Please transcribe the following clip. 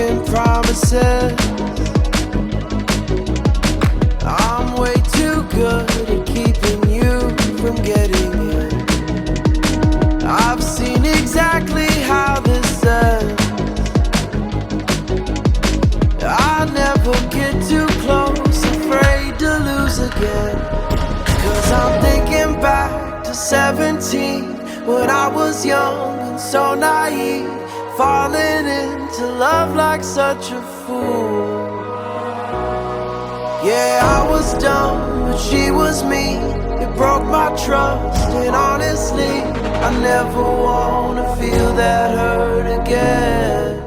broken promises. I'm way too good at keeping you from getting in. I've seen exactly how this ends. I never get too close, afraid to lose again. 'Cause I'm thinking back to 17, when I was young and so naive, falling into love like such a fool. Yeah, I was dumb, but she was me. It broke my trust, and honestly, I never wanna feel that hurt again.